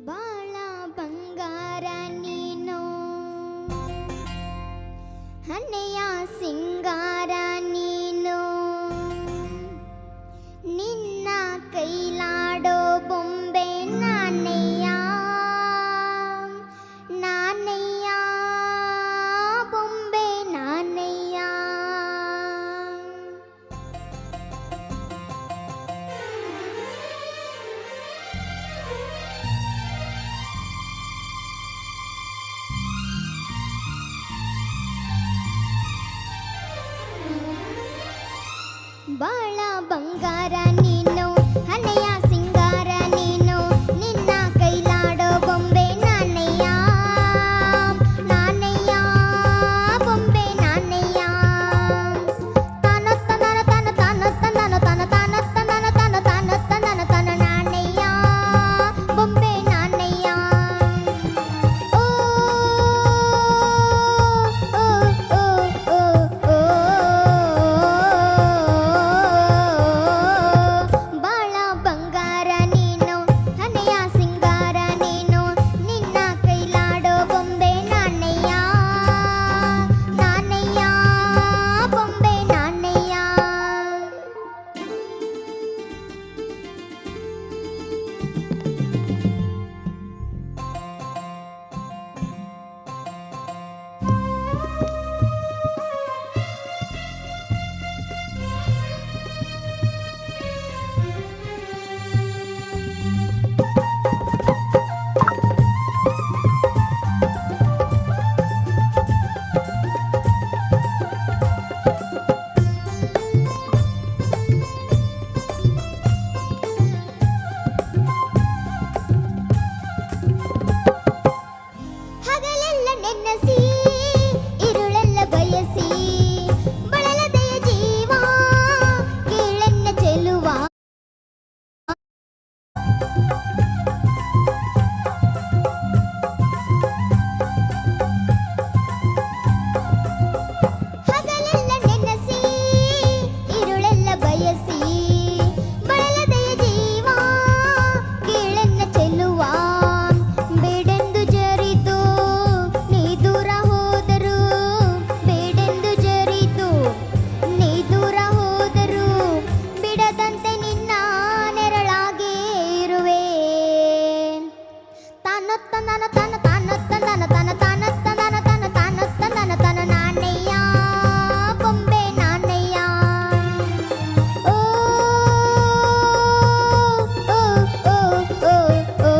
ಬಾಳ ಬಂಗಾರ ನೀನು ಹನ್ನೆಯ ಸಿಂಗಾರ ನೀನು ನಿನ್ನ ಕೈಲಾಡೋ ಬೊಂಬೆ ನಾನಯ್ಯ ನಾನಯ್ಯ ಬೊಂಬೆ ನಾನಯ್ಯ ಬಾಳ ಬಂಗಾರ ನೀನು ಹನೆಯ ಸಿಂಗಾರ ನೀನು ನಿನ್ನ ಕೈಲಾಡೋ ಬೊಂಬೆ ನಾನಯ್ಯ ನಾನಯ್ಯ ಬೊಂಬೆ ನಾನಯ್ಯ ತಾನತ್ತ ನನ ತನ ತಾನತ್ತ ನನ ತನ ತಾನತ್ತ ನನ ತನ ತಾನತ್ತ ನನ ತನ ನಾನಯ್ಯ ಬೊಂಬೆ ನಾನಯ್ಯ ಓ ಓ ಓ ಓ ಓ ಬಾಳ ಬಂಗಾರ ನೀನು ಹನೆಯ ಸಿಂಗಾರ ನೀನು ನಿನ್ನ ಕೈಲಾಡೋ ಬೊಂಬೆ ನಾನಯ್ಯ ನಾನಯ್ಯ ಬೊಂಬೆ ನಾನಯ್ಯ ಹಗಲೆಲ್ಲ ನೆನೆಸಿ ಇರುಳೆಲ್ಲ ಬಯಸಿ ಬಳಲದೆಯ ಜೀವ ಕೀಳೆನ್ನ ಚೆಲುವ ಹಗಲೆಲ್ಲ ನೆನೆಸಿ ಇರುಳೆಲ್ಲ ಬಯಸಿ ಬಳಲದೆಯ ಜೀವ ಕೀಳೆನ್ನ ಚೆಲುವ ಬೇಡೆಂದು ಜರಿದು ನೀ ದೂರ ಹೋದರು ಬೇಡೆಂದು ಜರಿದು ನೀ ದೂರ ಹೋದರು ಬಿಡದಂತೆ ನಿನ್ನ ನೆರಳಾಗಿ ಇರುವೆ ತಾನೊತ್ತ ನನ ತನ ತಾನೊತ್ತ ನನ ತನ ತಾನೊತ್ತ ನನ ತನ ತಾನೊತ್ತ ನನ ತನ ನಾನಯ್ಯ ಬೊಂಬೆ ನಾನಯ್ಯ ಓ ಓ ಓ ಓ ಓ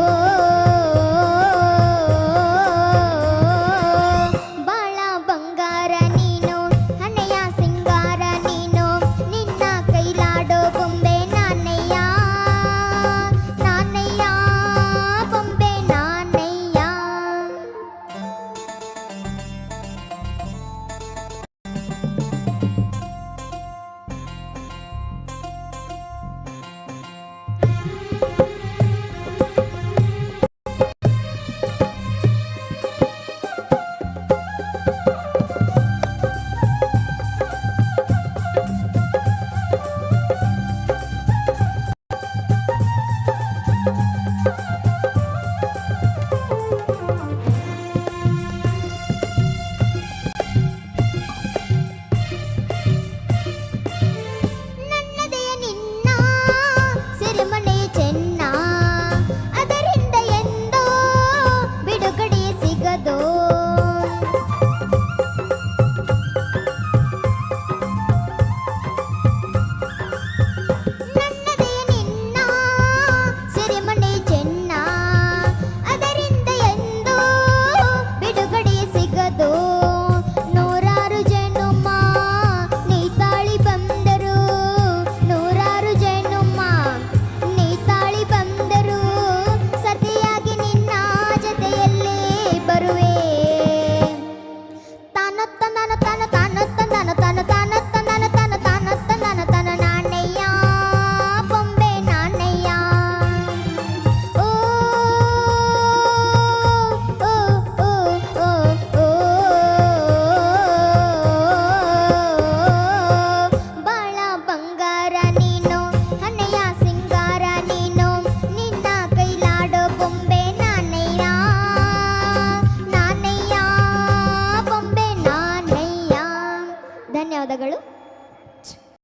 ಬಾಳ ಬಂಗಾರ ನೀನು ಹನೆಯ ಸಿಂಗಾರ ನೀನು ನಿನ್ನ ಕೈಲಾಡೋ ಬೊಂಬೆ ನಾನಯ್ಯ ನಾನಯ್ಯ ಬೊಂಬೆ ನಾನಯ್ಯ ನನ್ನದೆಯ ನಿನ್ನ ಸಿರಿಮನೆ ಚೆನ್ನ ಅದರಿಂದ ಎಂದೋ ಬಿಡುಗಡೆ ಸಿಗದೋ ನನ್ನದೆಯ ನಿನ್ನ ಸಿರಿಮನೆ ಧನ್ಯವಾದಗಳು.